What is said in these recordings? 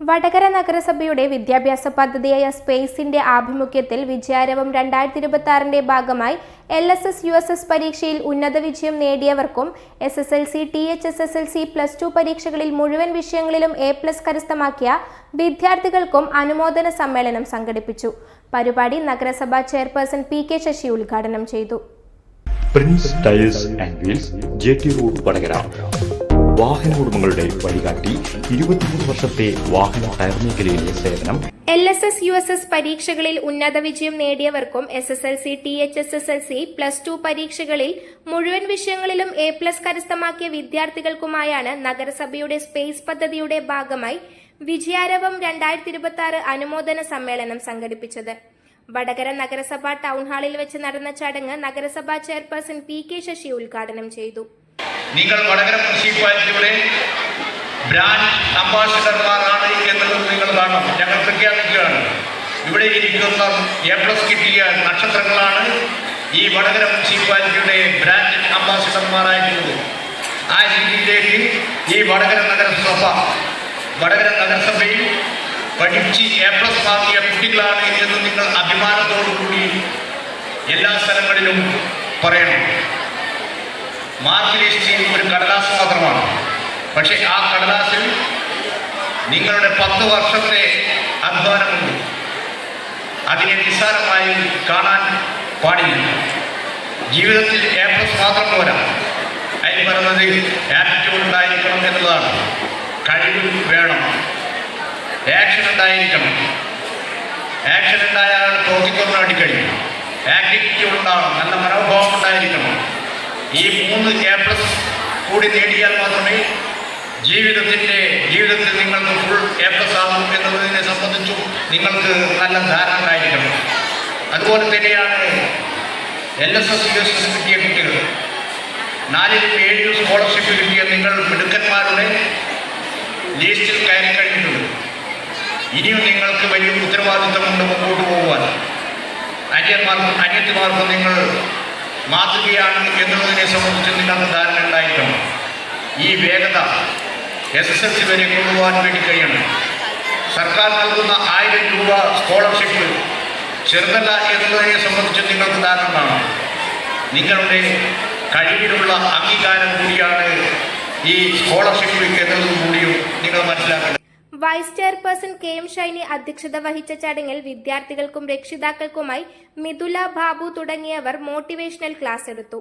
വടകര നഗരസഭയുടെ വിദ്യാഭ്യാസ പദ്ധതിയായ സ്പേസിന്റെ ആഭിമുഖ്യത്തിൽ വിജയാരവം 2026ന്റെ ഭാഗമായി LSS USS പരീക്ഷയിൽ ഉന്നത വിജയം നേടിയവർക്കും SSLC THSSLC +2 പരീക്ഷകളിൽ മുഴുവൻ വിഷയങ്ങളിലും A+ കരസ്ഥമാക്കിയ വിദ്യാർത്ഥികൾക്കും അനുമോദന സമ്മേളനം സംഘടിപ്പിച്ചു. പരിപാടി നഗരസഭാ ചെയർപേഴ്സൺ PK ശശി ഉദ്ഘാടനം ചെയ്തു. Prince tyres and wheels JT road Vadakara. വാഹന ഉടമകളുടെ വഴികാട്ടി, 23 വർഷത്തെ വാഹന ടയർ മേഖലയിലെ സേവനം. LSS USS പരീക്ഷകളിൽ ഉന്നത വിജയം നേടിയവർക്കും SSLC THSSLC +2 പരീക്ഷകളിൽ മുഴുവൻ വിഷയങ്ങളിലും A+ കരസ്ഥമാക്കിയ വിദ്യാർത്ഥികൾക്കുമായാണ് നഗരസഭയുടെ സ്പേസ് പദ്ധതിയുടെ ഭാഗമായി വിജയാരവം 2026 അനുമോദന സമ്മേളനം സംഘടിപ്പിച്ചത്. വടകര നഗരസഭ ടൗൺ ഹാളിൽ വെച്ച് നടന്ന ചടങ്ങ് നഗരസഭാ ചെയർപേഴ്സൺ PK ശശി ഉദ്ഘാടനം ചെയ്തു. നിങ്ങൾ വടകര മുനിസിപ്പാലിറ്റിയുടെ ബ്രാൻഡ് അംബാസിഡർമാരാണ് എന്നത് നിങ്ങൾ കാണണം. ഞങ്ങൾ പ്രഖ്യാപിക്കുകയാണ്, ഇവിടെ ഇരിക്കുന്ന A+ കിട്ടിയ നക്ഷത്രങ്ങളാണ് ഈ വടകര മുനിസിപ്പാലിറ്റിയുടെ ബ്രാൻഡ് അംബാസിഡർമാരായിട്ടുള്ളത്. ആ രീതിയിലേക്ക് ഈ വടകര നഗരസഭയിൽ പഠിച്ച് A+ വാങ്ങിയ കുട്ടികളാണ് എന്ന് നിങ്ങൾ അഭിമാനത്തോടുകൂടി എല്ലാ സ്ഥലങ്ങളിലും പറയണം. മാർക്ക് ലിസ്റ്റ് ഒരു കടലാസ് മാത്രമാണ്, പക്ഷേ ആ കടലാസിൽ നിങ്ങളുടെ 10 വർഷത്തെ അധ്വാനമുണ്ട്. അതിനെ നിസ്സാരമായി കാണാൻ പാടില്ല. ജീവിതത്തിൽ A+ മാത്രം പോരാ, അതിന് പറയുന്നത് ആറ്റിറ്റ്യൂഡ് ഉണ്ടായിരിക്കണം എന്നുള്ളതാണ്. കഴിവ് വേണം, ആക്ഷൻ ഉണ്ടായിരിക്കണം. ആക്ഷൻ ഉണ്ടായാൽ പ്രവർത്തിക്കാൻ വേണ്ടി കഴിയും. ആക്ടിവിറ്റി ഉണ്ടാകണം, നല്ല മനോഭാവം ഉണ്ടായിരിക്കണം. ഈ 3 A+ കൂടി നേടിയാൽ മാത്രമേ ജീവിതത്തിൽ നിങ്ങൾക്ക് ഫുൾ A+ ആകും എന്നതിനെ സംബന്ധിച്ചും നിങ്ങൾക്ക് നല്ല ധാരണ ഉണ്ടായിരിക്കണം. അതുപോലെ തന്നെയാണ് LSS USS കിട്ടിയ കുട്ടികൾ, 4ലും 7ലും സ്കോളർഷിപ്പ് കിട്ടിയ നിങ്ങൾ മിടുക്കന്മാരുടെ ലിസ്റ്റിൽ കയറി കഴിഞ്ഞിട്ടുണ്ട്. ഇനിയും നിങ്ങൾക്ക് വലിയ ഉത്തരവാദിത്തമുണ്ട് മുമ്പോട്ട് പോകുവാൻ. അന്യന്മാർക്കും നിങ്ങൾ മാതൃകയാണ് എന്നുള്ളതിനെ സംബന്ധിച്ച് നിങ്ങൾക്ക് ധാരണ ഉണ്ടായിരിക്കണം. ഈ വേഗത SSLC വരെ കൊണ്ടുപോകാൻ വേണ്ടി കഴിയണം. സർക്കാർ നൽകുന്ന 1000 രൂപ സ്കോളർഷിപ്പ് ചെറുതല്ല എന്നുള്ളതിനെ സംബന്ധിച്ച് നിങ്ങൾക്ക് ധാരണ ഉണ്ടാകണം. നിങ്ങളുടെ കഴിവിനുള്ള അംഗീകാരം കൂടിയാണ് ഈ സ്കോളർഷിപ്പ് എന്നതും കൂടിയും നിങ്ങൾ മനസ്സിലാക്കണം. വൈസ് ചെയർപേഴ്സൺ KM ഷൈനി അധ്യക്ഷത വഹിച്ച ചടങ്ങിൽ വിദ്യാർത്ഥികൾക്കും രക്ഷിതാക്കൾക്കുമായി മിഥുല, ബാബു തുടങ്ങിയവർ മോട്ടിവേഷണൽ ക്ലാസ് എടുത്തു.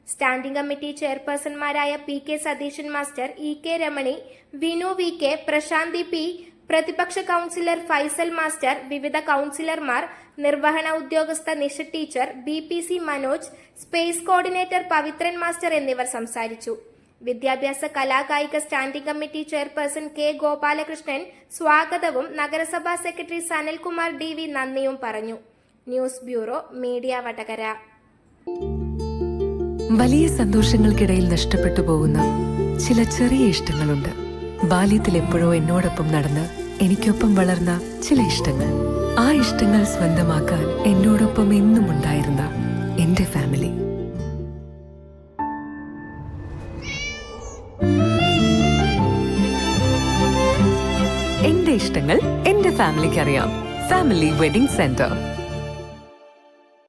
സ്റ്റാൻഡിംഗ് കമ്മിറ്റി ചെയർപേഴ്സൺമാരായ PK Satheesan master, EK Ramani, Vinu VK, Prashanthi P, പ്രതിപക്ഷ കൌൺസിലർ ഫൈസൽ മാസ്റ്റർ, വിവിധ കൌൺസിലർമാർ, നിർവഹണ ഉദ്യോഗസ്ഥ Nisha teacher, BPC Manoj, space coordinator Pavithran master എന്നിവർ സംസാരിച്ചു. വിദ്യാഭ്യാസ കലാകായിക standing committee chairperson K Gopalakrishnan സ്വാഗതവും നഗരസഭാ സെക്രട്ടറി സനൽകുമാർ DV നന്ദിയും പറഞ്ഞു. News bureau, media Vadakara. വലിയ സന്തോഷങ്ങൾക്കിടയിൽ നഷ്ടപ്പെട്ടു പോകുന്ന ചില ചെറിയ ഇഷ്ടങ്ങളുണ്ട്. ബാല്യത്തിൽ എപ്പോഴോ എന്നോടൊപ്പം നടന്ന് എനിക്കൊപ്പം വളർന്ന ചില ഇഷ്ടങ്ങൾ. ആ ഇഷ്ടങ്ങൾ സ്വന്തമാക്കാൻ എന്നോടൊപ്പം എന്നും ഉണ്ടായിരുന്ന എന്റെ ഫാമിലി. എന്റെ ഇഷ്ടങ്ങൾ എന്റെ ഫാമിലിക്ക് അറിയാം. Family wedding centre.